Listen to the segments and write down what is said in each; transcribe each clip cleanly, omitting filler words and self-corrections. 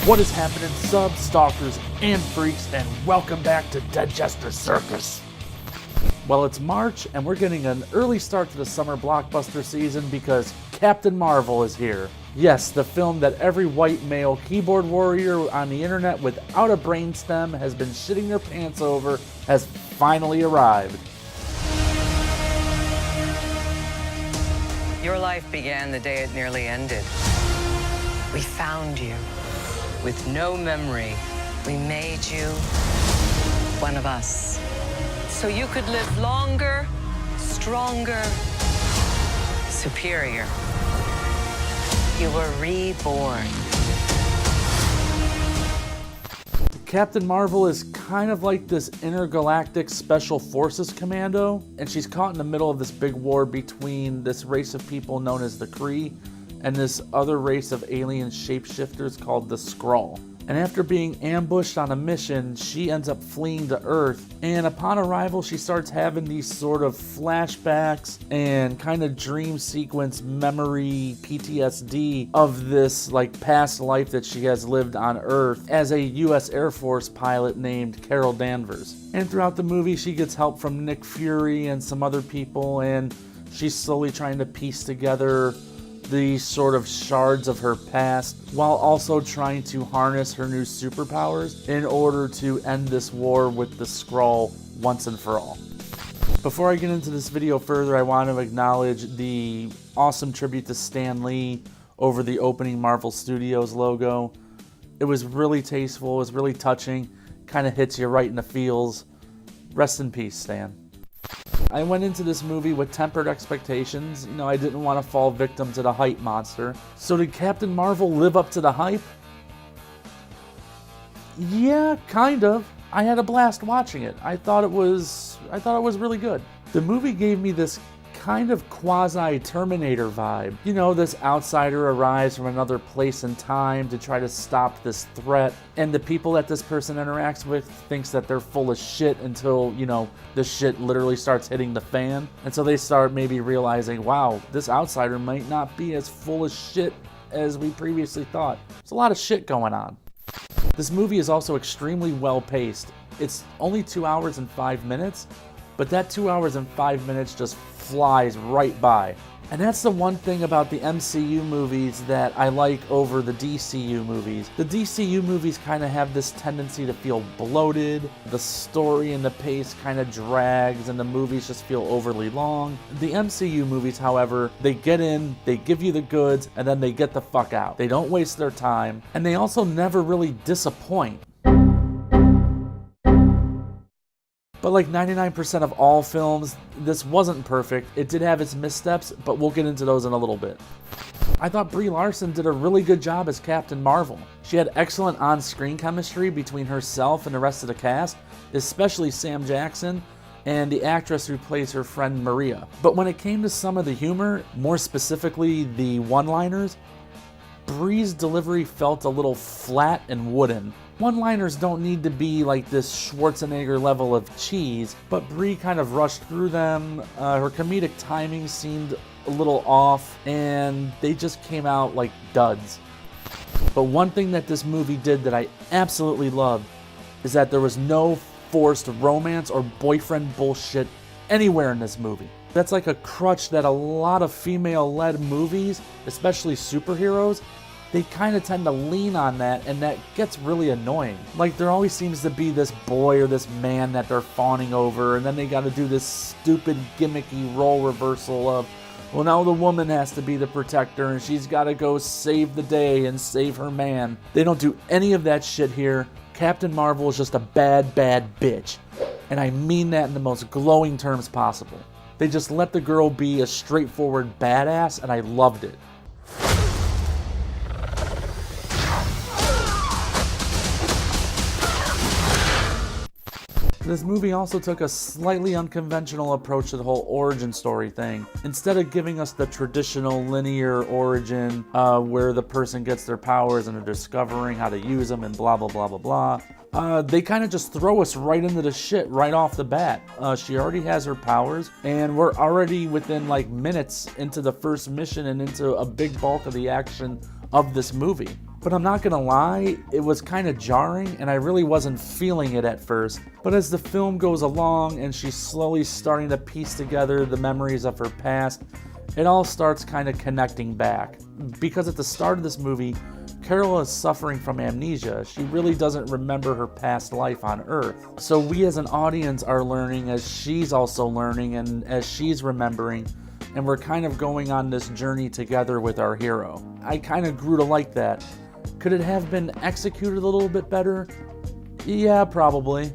What is happening, subs, stalkers, and freaks, and welcome back to Deadchester Circus. Well, it's March, and we're getting an early start to the summer blockbuster season because Captain Marvel is here. Yes, the film that every white male keyboard warrior on the internet without a brainstem has been shitting their pants over has finally arrived. Your life began the day it nearly ended. We found you. With no memory, we made you one of us. So you could live longer, stronger, superior. You were reborn. Captain Marvel is kind of like this intergalactic special forces commando, and she's caught in the middle of this big war between this race of people known as the Kree and this other race of alien shapeshifters called the Skrull. And after being ambushed on a mission, she ends up fleeing to Earth, and upon arrival she starts having these sort of flashbacks and kind of dream sequence memory PTSD of this like past life that she has lived on Earth as a US Air Force pilot named Carol Danvers. And throughout the movie she gets help from Nick Fury and some other people, and she's slowly trying to piece together these sort of shards of her past while also trying to harness her new superpowers in order to end this war with the Skrull once and for all. Before I get into this video further, I want to acknowledge the awesome tribute to Stan Lee over the opening Marvel Studios logo. It was really tasteful, it was really touching, kind of hits you right in the feels. Rest in peace, Stan. I went into this movie with tempered expectations. You know, I didn't want to fall victim to the hype monster. So did Captain Marvel live up to the hype? Yeah, kind of. I had a blast watching it. I thought it was really good. The movie gave me this kind of quasi-Terminator vibe. You know, this outsider arrives from another place and time to try to stop this threat, and the people that this person interacts with thinks that they're full of shit until, you know, the shit literally starts hitting the fan. And so they start maybe realizing, wow, this outsider might not be as full of shit as we previously thought. There's a lot of shit going on. This movie is also extremely well paced. It's only 2 hours and 5 minutes, but that 2 hours and 5 minutes just flies right by. And that's the one thing about the MCU movies that I like over the DCU movies. The DCU movies kind of have this tendency to feel bloated, the story and the pace kind of drags, and the movies just feel overly long. The MCU movies, however, they get in, they give you the goods, and then they get the fuck out. They don't waste their time, and they also never really disappoint. But like 99% of all films, this wasn't perfect. It did have its missteps, but we'll get into those in a little bit. I thought Brie Larson did a really good job as Captain Marvel. She had excellent on-screen chemistry between herself and the rest of the cast, especially Sam Jackson and the actress who plays her friend Maria. But when it came to some of the humor, more specifically the one-liners, Brie's delivery felt a little flat and wooden. One-liners don't need to be like this Schwarzenegger level of cheese, but Brie kind of rushed through them. Her comedic timing seemed a little off, and they just came out like duds. But one thing that this movie did that I absolutely loved is that there was no forced romance or boyfriend bullshit anywhere in this movie. That's like a crutch that a lot of female-led movies, especially superheroes, they kind of tend to lean on that, and that gets really annoying. Like, there always seems to be this boy or this man that they're fawning over, and then they got to do this stupid gimmicky role reversal of, well, now the woman has to be the protector, and she's got to go save the day and save her man. They don't do any of that shit here. Captain Marvel is just a bad, bad bitch. And I mean that in the most glowing terms possible. They just let the girl be a straightforward badass, and I loved it. This movie also took a slightly unconventional approach to the whole origin story thing. Instead of giving us the traditional linear origin where the person gets their powers and they're discovering how to use them and blah, blah, blah, blah, blah, they kind of just throw us right into the shit right off the bat. She already has her powers, and we're already within like minutes into the first mission and into a big bulk of the action of this movie. But I'm not gonna lie, it was kind of jarring and I really wasn't feeling it at first. But as the film goes along and she's slowly starting to piece together the memories of her past, it all starts kind of connecting back. Because at the start of this movie, Carol is suffering from amnesia. She really doesn't remember her past life on Earth. So we as an audience are learning as she's also learning and as she's remembering, and we're kind of going on this journey together with our hero. I kind of grew to like that. Could it have been executed a little bit better? Yeah, probably.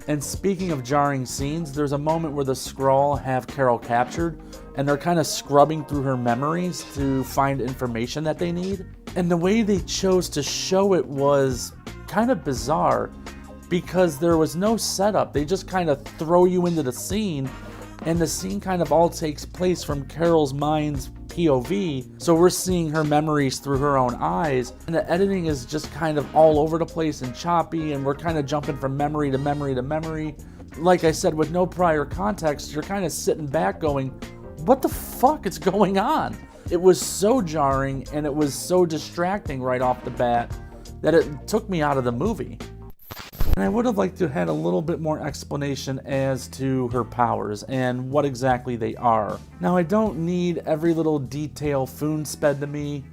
And speaking of jarring scenes, there's a moment where the Skrull have Carol captured, and they're kind of scrubbing through her memories to find information that they need. And the way they chose to show it was kind of bizarre, because there was no setup. They just kind of throw you into the scene, and the scene kind of all takes place from Carol's mind's POV, so we're seeing her memories through her own eyes, and the editing is just kind of all over the place and choppy, and we're kind of jumping from memory to memory to memory. Like I said, with no prior context, you're kind of sitting back going, what the fuck is going on? It was so jarring and it was so distracting right off the bat that it took me out of the movie. And I would have liked to have had a little bit more explanation as to her powers and what exactly they are. Now, I don't need every little detail spoon-fed to me.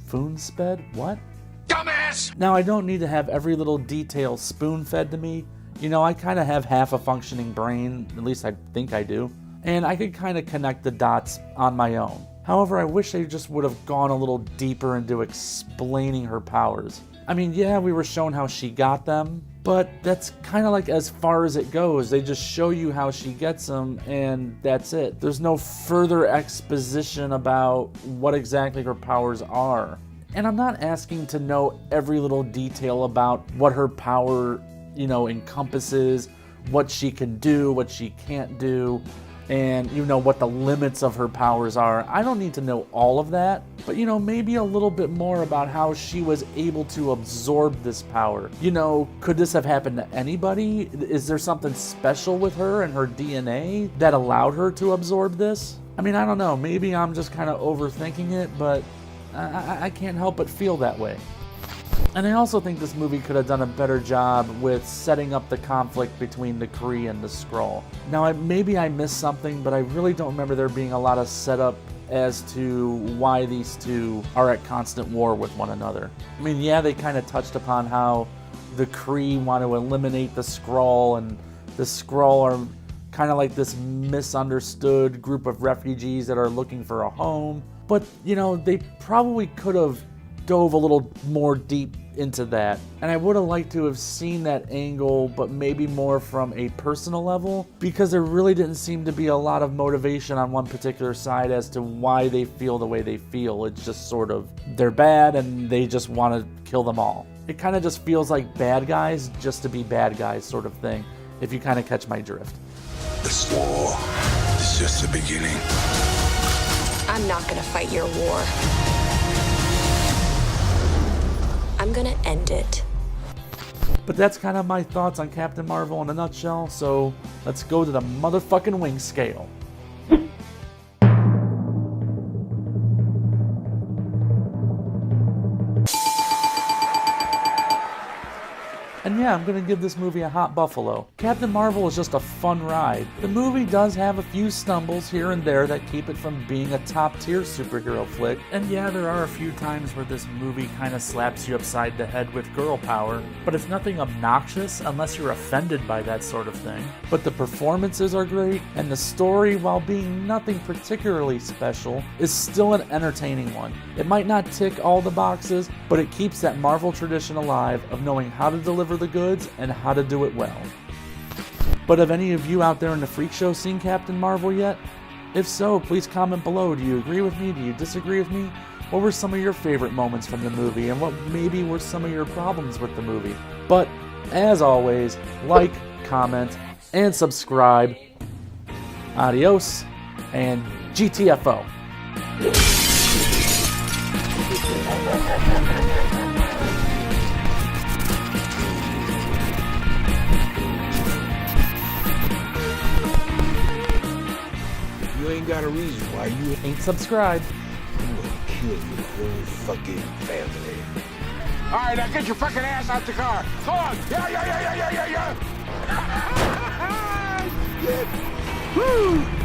Spoon-fed? What? Dumbass! Now, I don't need to have every little detail spoon-fed to me. You know, I kind of have half a functioning brain, at least I think I do, and I could kind of connect the dots on my own. However, I wish they just would have gone a little deeper into explaining her powers. I mean, yeah, we were shown how she got them, but that's kind of like as far as it goes. They just show you how she gets them, and that's it. There's no further exposition about what exactly her powers are. And I'm not asking to know every little detail about what her power, encompasses, what she can do, what she can't do, and what the limits of her powers are. I don't need to know all of that, but maybe a little bit more about how she was able to absorb this power. Could this have happened to anybody? Is there something special with her and her DNA that allowed her to absorb this? I mean, I don't know, maybe I'm just kind of overthinking it, but I can't help but feel that way. And I also think this movie could have done a better job with setting up the conflict between the Kree and the Skrull. Now, maybe I missed something, but I really don't remember there being a lot of setup as to why these two are at constant war with one another. I mean, yeah, they kind of touched upon how the Kree want to eliminate the Skrull, and the Skrull are kind of like this misunderstood group of refugees that are looking for a home. But, they probably could have dove a little more deep into that, and I would have liked to have seen that angle, but maybe more from a personal level, because there really didn't seem to be a lot of motivation on one particular side as to why they feel the way they feel. It's just sort of, they're bad and they just want to kill them all. It kind of just feels like bad guys just to be bad guys sort of thing, if you kind of catch my drift. This war is just the beginning. I'm not gonna fight your war. I'm gonna end it. But that's kind of my thoughts on Captain Marvel in a nutshell, so let's go to the motherfucking wing scale. And yeah, I'm gonna give this movie a hot buffalo. Captain Marvel is just a fun ride. The movie does have a few stumbles here and there that keep it from being a top-tier superhero flick. And yeah, there are a few times where this movie kind of slaps you upside the head with girl power, but it's nothing obnoxious unless you're offended by that sort of thing. But the performances are great, and the story, while being nothing particularly special, is still an entertaining one. It might not tick all the boxes, but it keeps that Marvel tradition alive of knowing how to deliver the goods and how to do it well. But have any of you out there in the freak show seen Captain Marvel yet? If so, please comment below. Do you agree with me? Do you disagree with me? What were some of your favorite moments from the movie, and what maybe were some of your problems with the movie? But as always, like, comment, and subscribe. Adios, and GTFO. You ain't got a reason why you Ain't subscribed. I'm gonna kill your whole fucking family. All right, now get your fucking ass out the car. Go on. Yeah. Yeah. Woo!